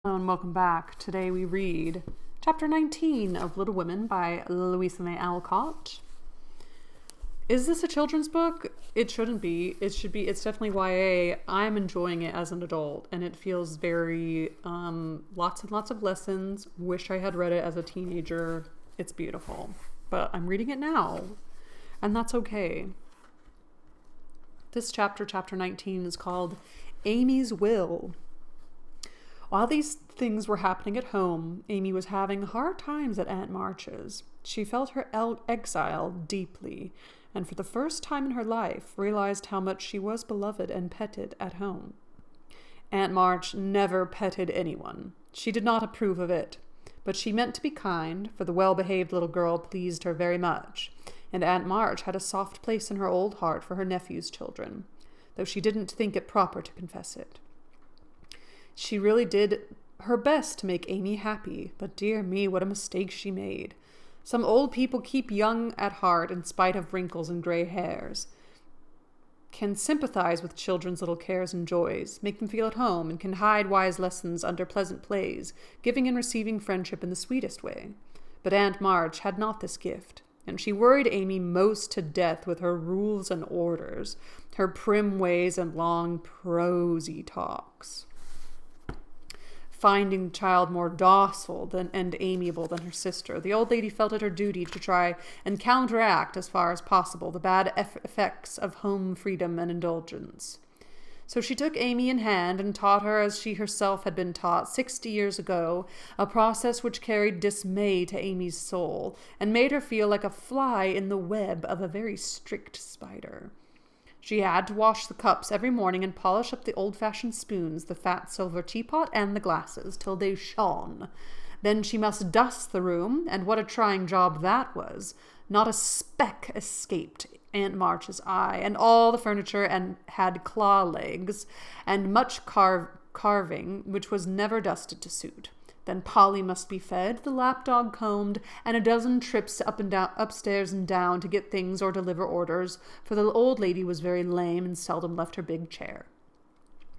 Hello and welcome back. Today we read Chapter 19 of Little Women by Louisa Alcott. Is this a children's book? It shouldn't be. It should be. It's definitely YA. I'm enjoying it as an adult and it feels very, lots and lots of lessons. Wish I had read it as a teenager. It's beautiful. But I'm reading it now and that's okay. This chapter, chapter 19, is called Amy's Will. While these things were happening at home, Amy was having hard times at Aunt March's. She felt her exile deeply, and for the first time in her life realized how much she was beloved and petted at home. Aunt March never petted anyone. She did not approve of it, but she meant to be kind, for the well-behaved little girl pleased her very much, and Aunt March had a soft place in her old heart for her nephew's children, though she didn't think it proper to confess it. She really did her best to make Amy happy, but dear me, what a mistake she made. Some old people keep young at heart in spite of wrinkles and gray hairs, can sympathize with children's little cares and joys, make them feel at home, and can hide wise lessons under pleasant plays, giving and receiving friendship in the sweetest way. But Aunt March had not this gift, and she worried Amy most to death with her rules and orders, her prim ways and long prosy talks. Finding the child more docile and amiable than her sister, the old lady felt it her duty to try and counteract, as far as possible, the bad effects of home freedom and indulgence. So she took Amy in hand and taught her as she herself had been taught 60 years ago, a process which carried dismay to Amy's soul and made her feel like a fly in the web of a very strict spider. She had to wash the cups every morning and polish up the old-fashioned spoons, the fat silver teapot, and the glasses, till they shone. Then she must dust the room, and what a trying job that was. Not a speck escaped Aunt March's eye, and all the furniture had claw legs, and much carving, which was never dusted to suit. Then Polly must be fed, the lapdog combed, and a dozen trips up and down, upstairs and down to get things or deliver orders, for the old lady was very lame and seldom left her big chair.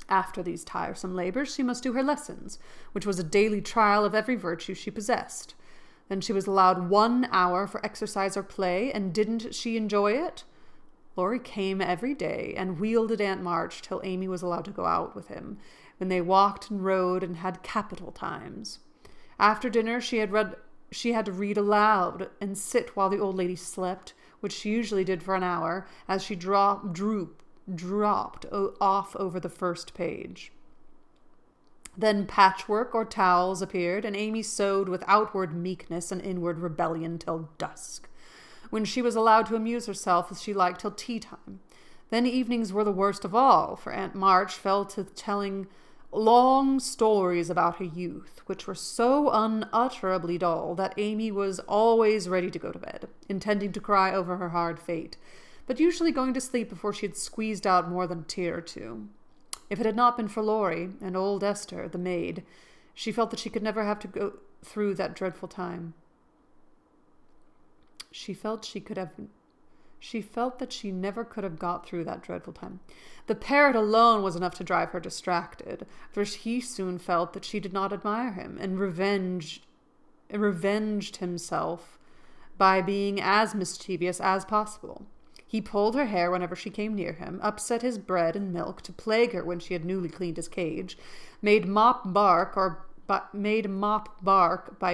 After these tiresome labors, she must do her lessons, which was a daily trial of every virtue she possessed. Then she was allowed 1 hour for exercise or play, and didn't she enjoy it? Laurie came every day and wielded Aunt March till Amy was allowed to go out with him, when they walked and rode and had capital times. After dinner she had to read aloud and sit while the old lady slept, which she usually did for an hour, as she dropped off over the first page. Then patchwork or towels appeared, and Amy sewed with outward meekness and inward rebellion till dusk, when she was allowed to amuse herself as she liked till tea time. Then evenings were the worst of all, for Aunt March fell to telling long stories about her youth, which were so unutterably dull that Amy was always ready to go to bed, intending to cry over her hard fate, but usually going to sleep before she had squeezed out more than a tear or two. If it had not been for Laurie and old Esther, the maid, she felt that she could never have to go through that dreadful time. She felt that she never could have got through that dreadful time. The parrot alone was enough to drive her distracted, for he soon felt that she did not admire him, and revenged himself by being as mischievous as possible. He pulled her hair whenever she came near him, upset his bread and milk to plague her when she had newly cleaned his cage, made Mop bark by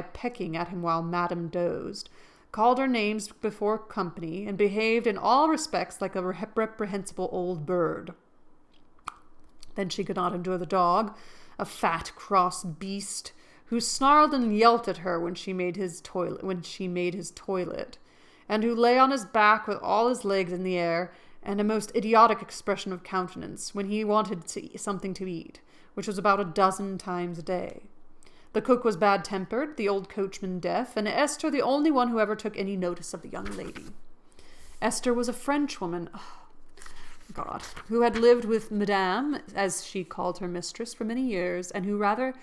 pecking at him while Madame dozed, called her names before company, and behaved in all respects like a reprehensible old bird. Then she could not endure the dog, a fat, cross beast, who snarled and yelped at her when she made his toilet, and who lay on his back with all his legs in the air, and a most idiotic expression of countenance when he wanted something to eat, which was about 12 times a day. The cook was bad-tempered, the old coachman deaf, and Esther the only one who ever took any notice of the young lady. Esther was a Frenchwoman, who had lived with Madame, as she called her mistress, for many years, and who rather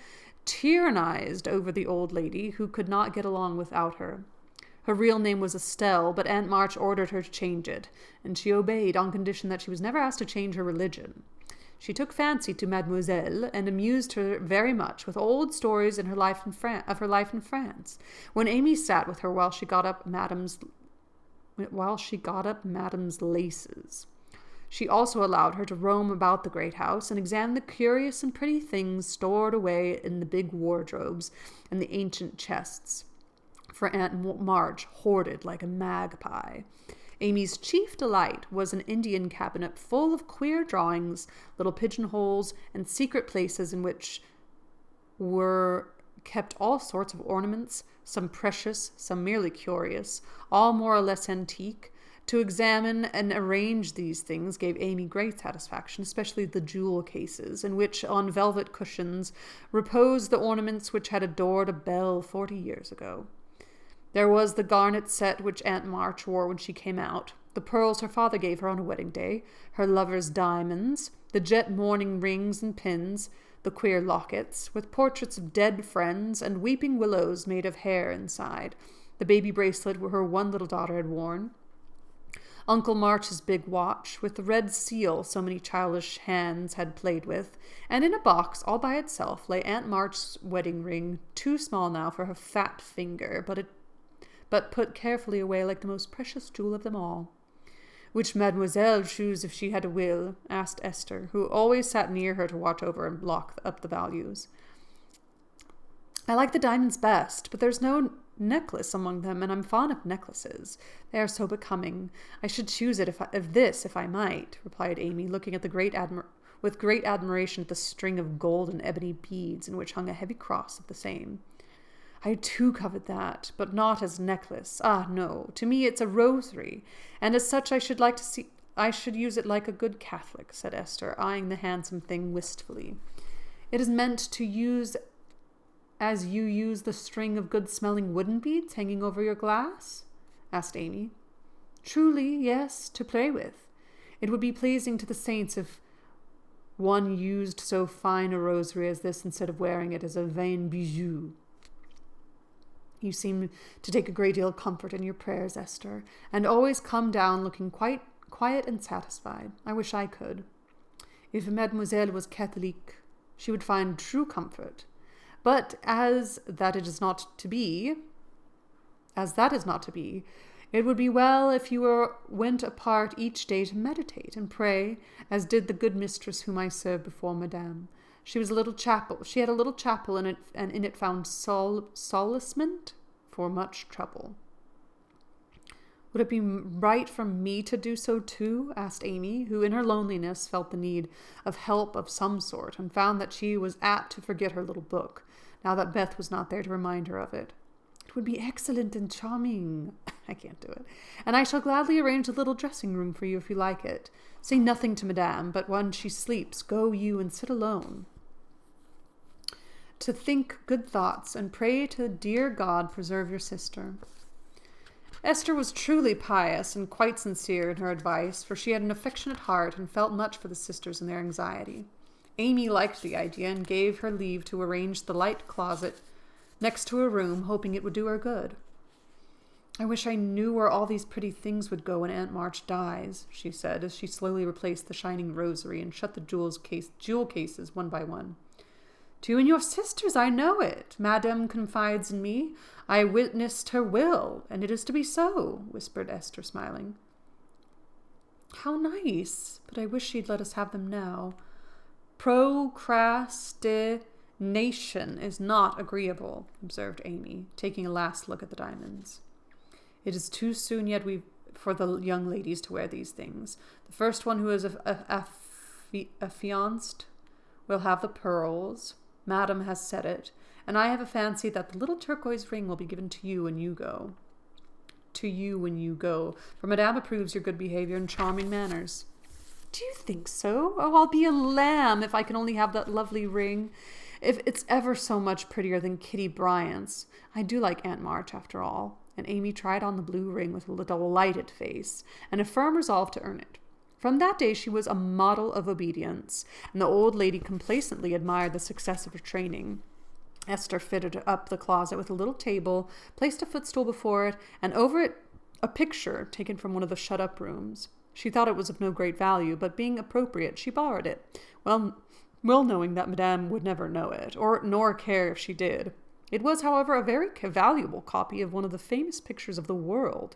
tyrannized over the old lady, who could not get along without her. Her real name was Estelle, but Aunt March ordered her to change it, and she obeyed on condition that she was never asked to change her religion. She took fancy to Mademoiselle and amused her very much with old stories of her life in France. When Amy sat with her while she got up Madame's laces, she also allowed her to roam about the great house and examine the curious and pretty things stored away in the big wardrobes and the ancient chests, for Aunt March hoarded like a magpie. Amy's chief delight was an Indian cabinet full of queer drawings, little pigeonholes, and secret places in which were kept all sorts of ornaments, some precious, some merely curious, all more or less antique. To examine and arrange these things gave Amy great satisfaction, especially the jewel cases, in which, on velvet cushions, reposed the ornaments which had adored a belle 40 years ago. There was the garnet set which Aunt March wore when she came out, the pearls her father gave her on a wedding day, her lover's diamonds, the jet mourning rings and pins, the queer lockets, with portraits of dead friends and weeping willows made of hair inside, the baby bracelet her one little daughter had worn, Uncle March's big watch, with the red seal so many childish hands had played with, and in a box all by itself lay Aunt March's wedding ring, too small now for her fat finger, but put carefully away like the most precious jewel of them all. "Which Mademoiselle choose if she had a will?" asked Esther, who always sat near her to watch over and lock up the values. "I like the diamonds best, but there's no necklace among them, and I'm fond of necklaces. They are so becoming. I should choose it if I might," replied Amy, looking at with great admiration at the string of gold and ebony beads in which hung a heavy cross of the same. "I too covet that, but not as necklace. Ah, no. To me it's a rosary, and as such I should use it like a good Catholic," said Esther, eyeing the handsome thing wistfully. "It is meant to use as you use the string of good-smelling wooden beads hanging over your glass?" asked Amy. "Truly, yes, to play with. It would be pleasing to the saints if one used so fine a rosary as this instead of wearing it as a vain bijou." "You seem to take a great deal of comfort in your prayers, Esther, and always come down looking quite quiet and satisfied. I wish I could. If Mademoiselle was Catholic, she would find true comfort. But as that is not to be, it would be well if you went apart each day to meditate and pray, as did the good mistress whom I served before Madame. She had a little chapel, and in it found solacement for much trouble." "Would it be right for me to do so too?" asked Amy, who in her loneliness felt the need of help of some sort, and found that she was apt to forget her little book, now that Beth was not there to remind her of it. "It would be excellent and charming." I can't do it. "And I shall gladly arrange a little dressing room for you if you like it. Say nothing to Madame, but when she sleeps, go you and sit alone to think good thoughts, and pray to the dear God preserve your sister." Esther was truly pious and quite sincere in her advice, for she had an affectionate heart and felt much for the sisters in their anxiety. Amy liked the idea and gave her leave to arrange the light closet next to her room, hoping it would do her good. "I wish I knew where all these pretty things would go when Aunt March dies," she said, as she slowly replaced the shining rosary and shut the jewel cases one by one. "To you and your sisters, I know it. Madame confides in me. I witnessed her will, and it is to be so," whispered Esther, smiling. "How nice, but I wish she'd let us have them now. Procrastination is not agreeable," observed Amy, taking a last look at the diamonds. "It is too soon yet for the young ladies to wear these things. The first one who is affianced will have the pearls. Madame has said it, and I have a fancy that the little turquoise ring will be given to you when you go. For Madame approves your good behavior and charming manners." "Do you think so? Oh, I'll be a lamb if I can only have that lovely ring. If it's ever so much prettier than Kitty Bryant's. I do like Aunt March, after all." And Amy tried on the blue ring with a delighted face, and a firm resolve to earn it. From that day she was a model of obedience, and the old lady complacently admired the success of her training. Esther fitted up the closet with a little table, placed a footstool before it, and over it a picture taken from one of the shut-up rooms. She thought it was of no great value, but being appropriate, she borrowed it, well knowing that Madame would never know it, nor care if she did. It was, however, a very valuable copy of one of the famous pictures of the world,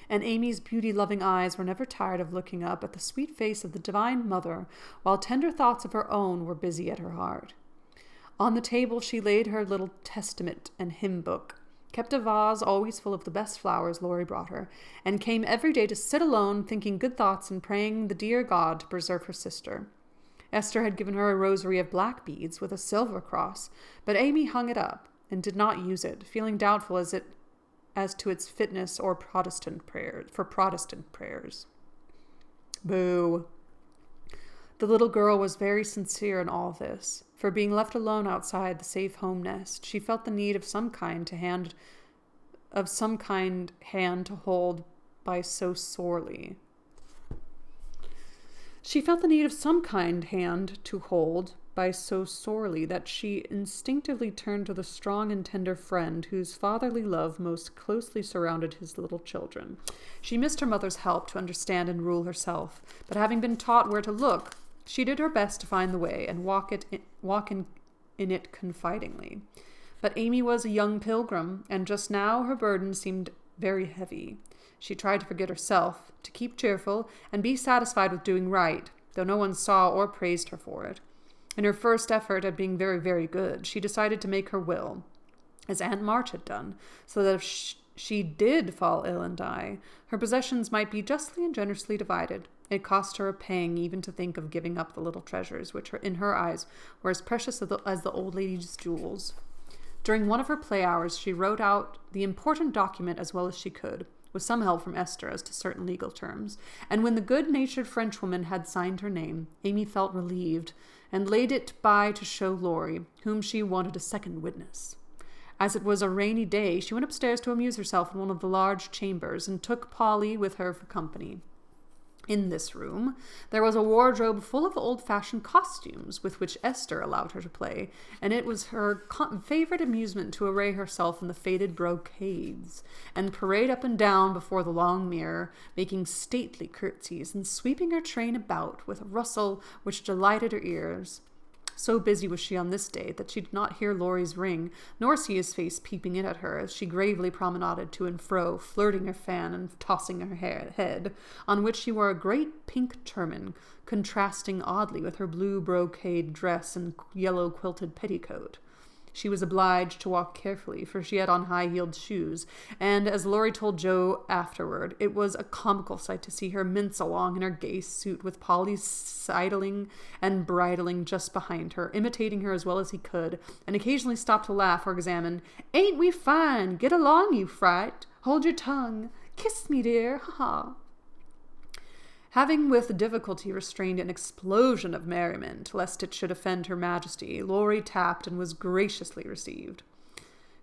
and Amy's beauty-loving eyes were never tired of looking up at the sweet face of the Divine Mother, while tender thoughts of her own were busy at her heart. On the table she laid her little testament and hymn book, kept a vase always full of the best flowers Laurie brought her, and came every day to sit alone, thinking good thoughts and praying the dear God to preserve her sister. Esther had given her a rosary of black beads with a silver cross, but Amy hung it up and did not use it, feeling doubtful as to its fitness for Protestant prayers. Boo. The little girl was very sincere in all this. For being left alone outside the safe home nest, she felt the need of some kind hand to hold by so sorely. She felt the need of some kind hand to hold by so sorely that she instinctively turned to the strong and tender friend whose fatherly love most closely surrounded his little children. She missed her mother's help to understand and rule herself, but having been taught where to look, she did her best to find the way and walk in it confidingly. But Amy was a young pilgrim, and just now her burden seemed very heavy. She tried to forget herself, to keep cheerful, and be satisfied with doing right, though no one saw or praised her for it. In her first effort at being very, very good, she decided to make her will, as Aunt March had done, so that if she did fall ill and die, her possessions might be justly and generously divided. It cost her a pang even to think of giving up the little treasures, which in her eyes were as precious as the old lady's jewels. During one of her play hours, she wrote out the important document as well as she could, with some help from Esther as to certain legal terms, and when the good-natured Frenchwoman had signed her name, Amy felt relieved, and laid it by to show Laurie, whom she wanted a second witness. As it was a rainy day, she went upstairs to amuse herself in one of the large chambers, and took Polly with her for company. In this room, there was a wardrobe full of old-fashioned costumes with which Esther allowed her to play, and it was her favorite amusement to array herself in the faded brocades, and parade up and down before the long mirror, making stately curtsies and sweeping her train about with a rustle which delighted her ears. So busy was she on this day that she did not hear Laurie's ring, nor see his face peeping in at her as she gravely promenaded to and fro, flirting her fan and tossing her head, on which she wore a great pink turban, contrasting oddly with her blue brocade dress and yellow quilted petticoat. She was obliged to walk carefully, for she had on high-heeled shoes, and, as Laurie told Joe afterward, it was a comical sight to see her mince along in her gay suit, with Polly sidling and bridling just behind her, imitating her as well as he could, and occasionally stopped to laugh or examine. "Ain't we fine? Get along, you fright! Hold your tongue! Kiss me, dear! Ha-ha!" Having with difficulty restrained an explosion of merriment, lest it should offend her majesty, Laurie tapped and was graciously received.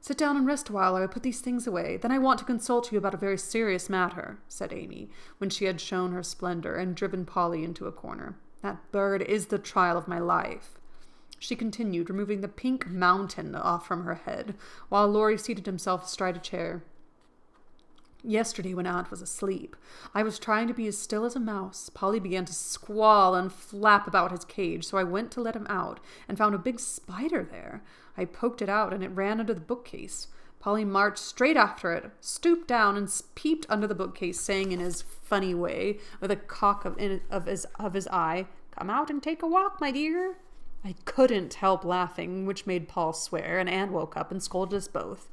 "Sit down and rest a while, or I put these things away. Then I want to consult you about a very serious matter," said Amy, when she had shown her splendor and driven Polly into a corner. "That bird is the trial of my life," she continued, removing the pink mountain off from her head, while Laurie seated himself astride a chair. "Yesterday, when Aunt was asleep, I was trying to be as still as a mouse. Polly began to squall and flap about his cage, so I went to let him out, and found a big spider there. I poked it out, and it ran under the bookcase. Polly marched straight after it, stooped down, and peeped under the bookcase, saying in his funny way, with a cock of his eye, 'Come out and take a walk, my dear.' I couldn't help laughing, which made Paul swear, and Aunt woke up and scolded us both."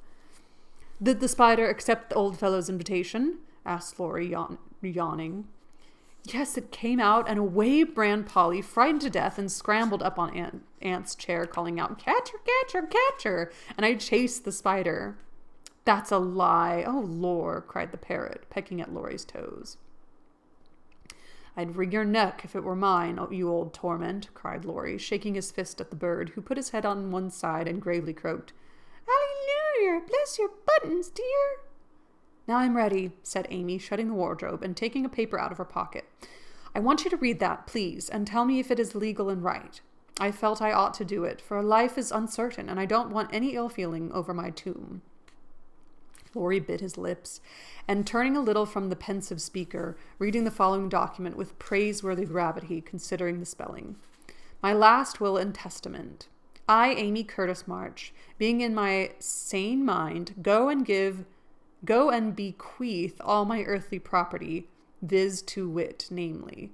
"Did the spider accept the old fellow's invitation?" asked Laurie, yawning. "Yes, it came out, and away ran Polly, frightened to death, and scrambled up on Aunt's chair, calling out, 'Catch her, catch her, catch her!' And I chased the spider." "That's a lie! Oh, Lor!" cried the parrot, pecking at Laurie's toes. "I'd wring your neck if it were mine, you old torment," cried Laurie, shaking his fist at the bird, who put his head on one side and gravely croaked, "Hallelujah! Bless your buttons, dear!" "Now I'm ready," said Amy, shutting the wardrobe and taking a paper out of her pocket. "I want you to read that, please, and tell me if it is legal and right. I felt I ought to do it, for life is uncertain, and I don't want any ill feeling over my tomb." Laurie bit his lips, and turning a little from the pensive speaker, reading the following document with praiseworthy gravity, considering the spelling. My last will and testament. I, Amy Curtis March, being in my sane mind, go and bequeath all my earthly property, viz. To wit, namely,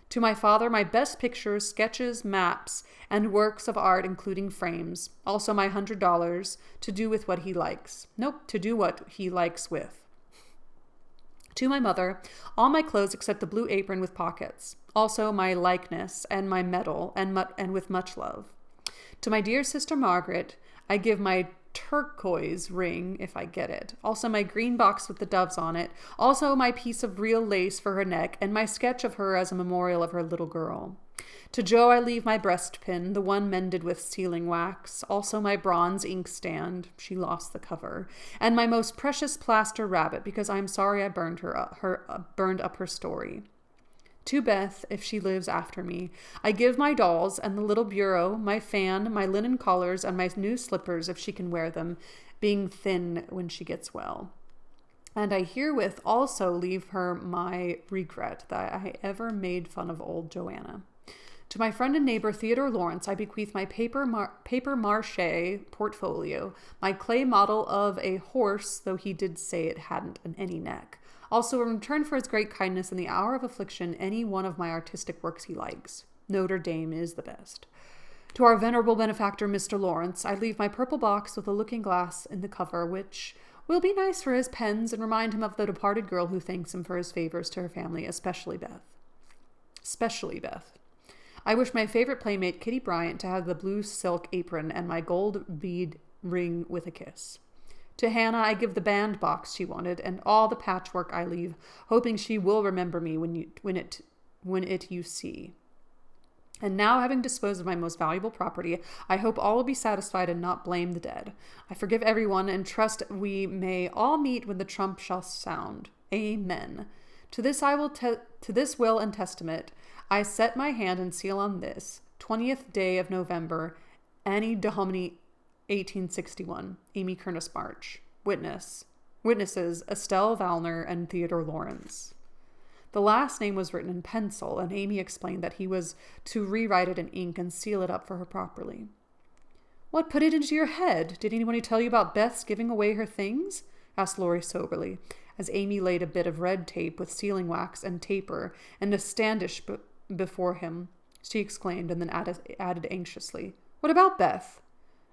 to my father, my best pictures, sketches, maps, and works of art, including frames. Also my $100 to do with what he likes. To do what he likes with. To my mother, all my clothes except the blue apron with pockets. Also my likeness and my medal, and with much love. To my dear sister Margaret, I give my turquoise ring, if I get it. Also my green box with the doves on it. Also my piece of real lace for her neck, and my sketch of her as a memorial of her little girl. To Jo I leave my breastpin, the one mended with sealing wax. Also my bronze inkstand, she lost the cover, and my most precious plaster rabbit, because I am sorry I burned up her story. To Beth, if she lives after me, I give my dolls and the little bureau, my fan, my linen collars, and my new slippers if she can wear them, being thin when she gets well. And I herewith also leave her my regret that I ever made fun of old Joanna. To my friend and neighbor Theodore Lawrence, I bequeath my paper mache portfolio, my clay model of a horse, though he did say it hadn't any neck. Also, in return for his great kindness in the hour of affliction, any one of my artistic works he likes. Notre Dame is the best. To our venerable benefactor, Mr. Lawrence, I leave my purple box with a looking glass in the cover, which will be nice for his pens and remind him of the departed girl who thanks him for his favors to her family, especially Beth. I wish my favorite playmate, Kitty Bryant, to have the blue silk apron and my gold bead ring with a kiss. To Hannah, I give the band box she wanted, and all the patchwork I leave, hoping she will remember me when it you see. And now, having disposed of my most valuable property, I hope all will be satisfied and not blame the dead. I forgive everyone and trust we may all meet when the trump shall sound. Amen. To this will and testament, I set my hand and seal on this 20th day of November, Annie Domini 1861, Amy Curtis March. Witnesses, Estelle Valner and Theodore Lawrence. The last name was written in pencil, and Amy explained that he was to rewrite it in ink and seal it up for her properly. What put it into your head? Did anybody tell you about Beth's giving away her things? Asked Laurie soberly, as Amy laid a bit of red tape with sealing wax and taper and a standish before him. She exclaimed, and then added anxiously, What about Beth?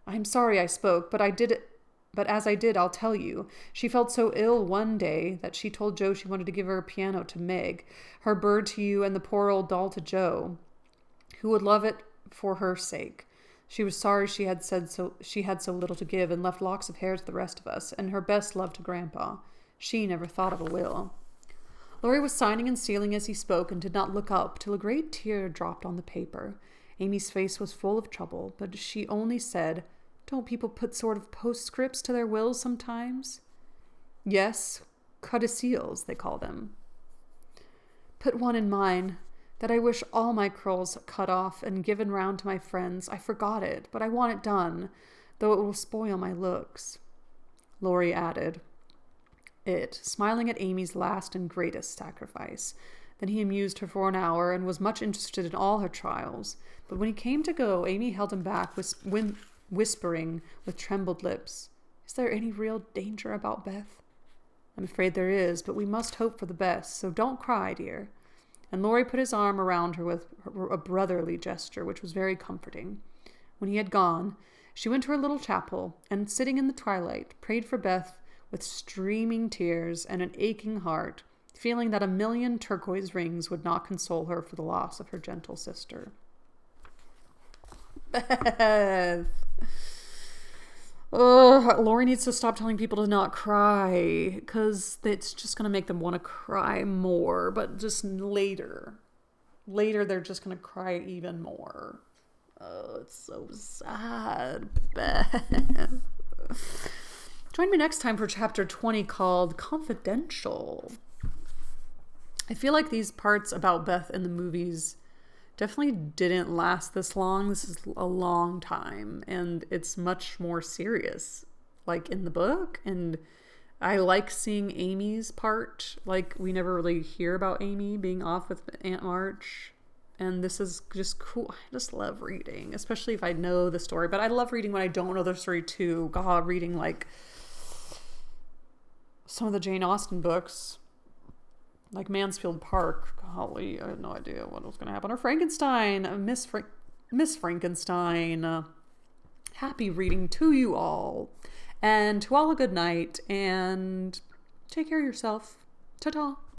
I'm sorry I spoke, but as I did, I'll tell you. She felt so ill one day that she told Jo she wanted to give her piano to Meg, her bird to you, and the poor old doll to Jo, who would love it for her sake. She was sorry she had so little to give and left locks of hair to the rest of us, and her best love to Grandpa. She never thought of a will. Laurie was signing and sealing as he spoke and did not look up till a great tear dropped on the paper. Amy's face was full of trouble, but she only said, Don't people put sort of postscripts to their wills sometimes? Yes, codicils, they call them. Put one in mine, that I wish all my curls cut off and given round to my friends. I forgot it, but I want it done, though it will spoil my looks. Laurie added it, smiling at Amy's last and greatest sacrifice. Then he amused her for an hour and was much interested in all her trials. But when he came to go, Amy held him back, whispering with trembled lips, Is there any real danger about Beth? I'm afraid there is, but we must hope for the best, so don't cry, dear. And Laurie put his arm around her with a brotherly gesture, which was very comforting. When he had gone, she went to her little chapel, and sitting in the twilight, prayed for Beth with streaming tears and an aching heart, feeling that 1,000,000 turquoise rings would not console her for the loss of her gentle sister. Beth. Laurie needs to stop telling people to not cry, because it's just going to make them want to cry more, but just later. Later, they're just going to cry even more. Oh, it's so sad, Beth. Join me next time for chapter 20 called Confidential. I feel like these parts about Beth in the movies definitely didn't last this long. This is a long time, and it's much more serious, like in the book. And I like seeing Amy's part. Like, we never really hear about Amy being off with Aunt March. And this is just cool. I just love reading, especially if I know the story. But I love reading when I don't know the story too. God, reading like some of the Jane Austen books, like Mansfield Park. Golly, I had no idea what was going to happen. Or Frankenstein, Miss Frankenstein. Happy reading to you all. And to all a good night. And take care of yourself. Ta-ta.